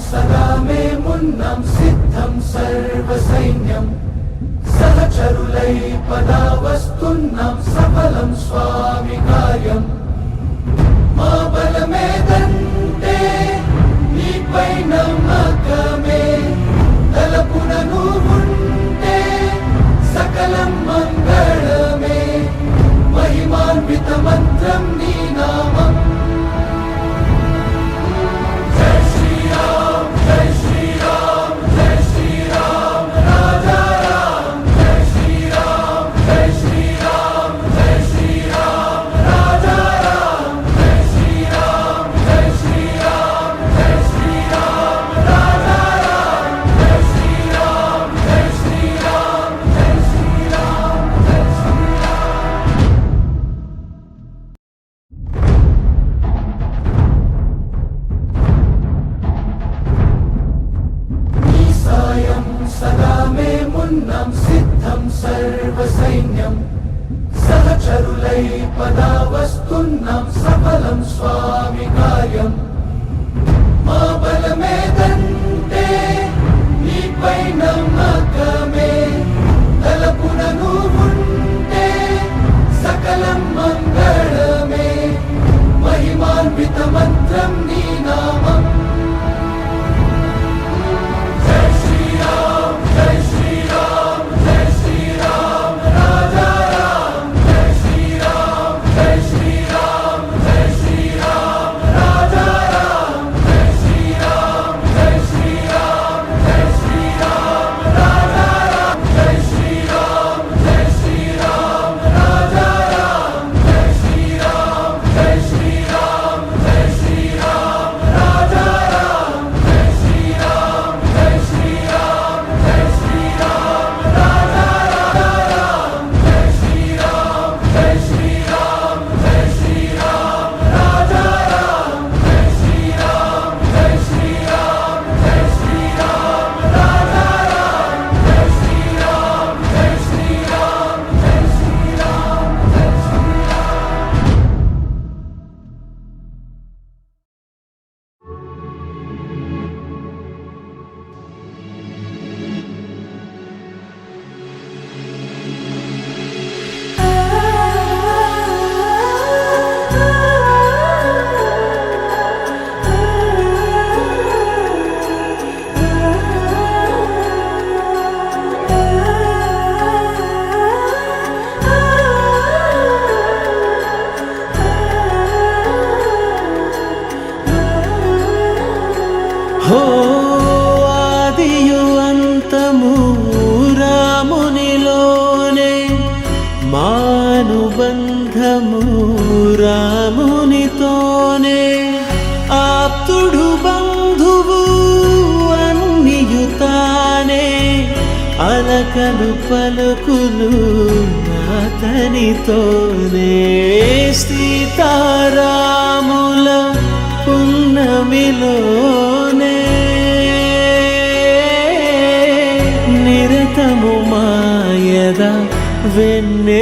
सदा मे मुन्नं सिद्धं सर्वसैन्यं सहचरुलै पदावस्तुन्नं सफलं स्वामि कार्यं मा बलमेदन्ते నీపై నమ్మకమే తలపున నువ్వుంటే సకలం మంగళమే మహిమాన్విత మంత్రం నీ నామం జై శ్రీరామ్ జై శ్రీరామ్ జై శ్రీరామ్ రాజా రామ్ జై శ్రీరామ్ జై శ్రీరామ్ జై శ్రీరామ్ రాజా రామ్ జై శ్రీరామ్ జై శ్రీరామ్ జై శ్రీరామ్ రాజా రామ్ జై శ్రీరామ్ జై శ్రీరామ్ జై శ్రీరామ్ జై నీ సాయం సదా మే మున్నం సిద్ధం సర్వసైన్యం సహచరులై పదావస్తున్నం సఫలం స్వామి కార్యం మా బలమేదంటే నీపై నమ్మకమే తలపున నువ్వుంటే సకలం మంగళమే మహిమాన్విత మంత్రం నీ నామం జై శ్రీరామ్ జై శ్రీరామ్ జై శ్రీరామ్ రాజా రామ్ జై శ్రీరామ్ జై శ్రీరామ్ జై శ్రీరామ్ రాజా రామ్ జై శ్రీరామ్ జై శ్రీరామ్ జై శ్రీరామ్ రాజా రామ్ జై శ్రీరామ్ జై శ్రీరామ్ రాజా రామ్ జై శ్రీరామ్ జై శ్రీరామ్ జై శ్రీరామ్ రాజా రామ్ జై శ్రీరామ్ జై శ్రీరామ్ జై శ్రీరామ్ రాజా రామ్ జై శ్రీరామ్ జై శ్రీరామ్ జై శ్రీరామ్ రాజా రామ్ జై శ్రీరామ్ జై శ్రీరామ్ జై శ్రీరామ్ రాజా రామ్ జై శ్రీరామ్ జై శ్రీరామ్ జై శ్రీరామ్ జై శ్రీరామ్ హో ఆదియు అంతము రామునిలోనే మానుబంధము రామునితోనే ఆప్తుడు బంధువు అన్నియుతానే అలకలు పలుకులు అతనితోనే సీతారాముల పున్నమిలోనే నిరతము మాయద వెన్నెలలోనే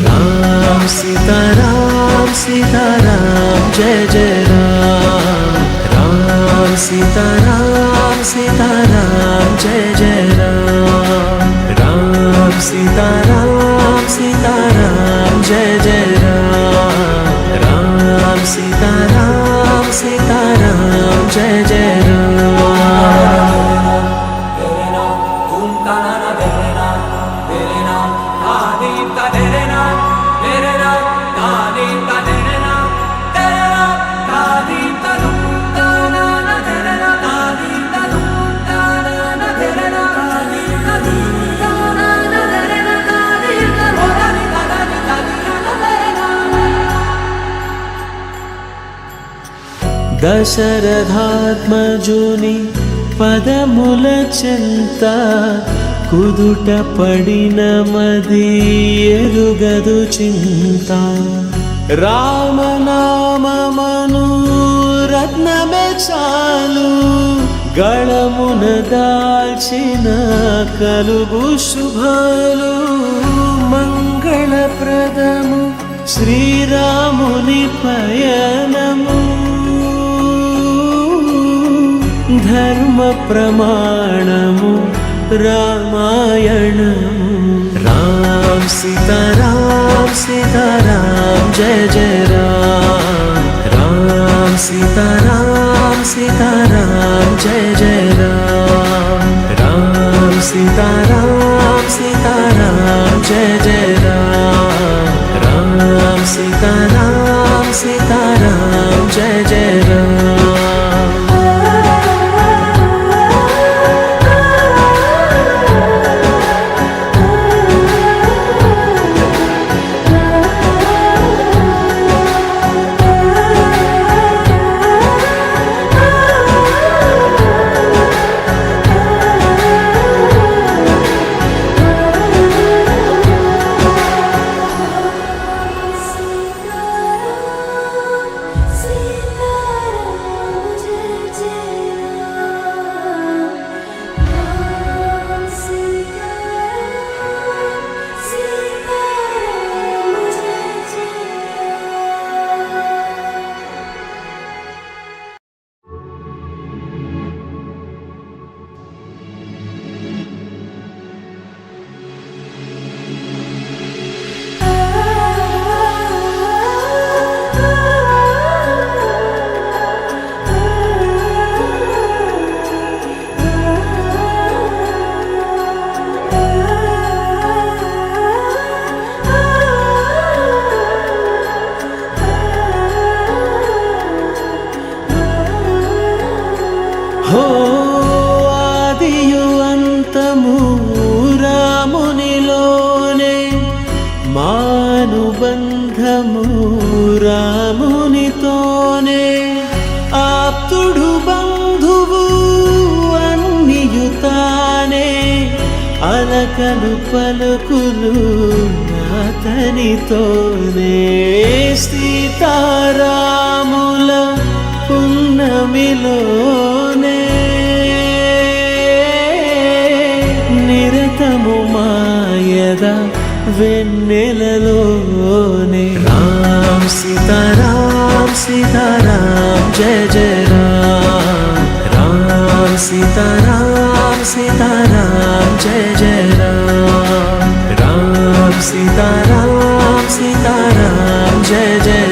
రామ్ సీతారామ్ సీతారామ్ జయ జయ రామ్ రామ్ సీతారామ్ సీతారామ్ జయ జయ రామ్ రామ్ సీతారామ్ సీతారామ్ జయ జయ రామ్ రామ్ సీతారామ్ సీతారామ్ జయ జయ రామ్ దశరథాత్మజుని పదముల చెంత కుదుట పడిన మది ఎరుగదు చింత రామనామమను రత్నమే చాలు గళమున దాల్చిన కలుగు శుభాలు మంగళప్రదము శ్రీరాముని పయనము ధర్మ ప్రమాణము రామాయణము. రామ్ సీతారామ్ సీతారామ్ జయ జయ రామ్. రామ్ సీతారామ్ సీతారామ్ జయ జయ రామ్. రామ్ సీతారామ్ సీతారామ్ జయ జయ రామ్. రామ్ సీతారామ్ సీతారామ్ జయ జయ రామ్. హో ఆదియు అంతము రామునిలోనే, మానుబంధము రామునితోనే. ఆప్తుడు బంధువు అన్నియుతానే, అలకలు పలుకులు అతనితోనే. సీతారాముల పున్నమిలోనే, నిరతము మాయద వెన్నెలలోనే. రామ్ సీతారామ్ సీతారామ్ జయ జయ రామ్. రామ్ సీతారామ్ సీతారామ్ జయ జయ రామ్. రామ్ సీతారామ్ సీతారామ్ జయ జయ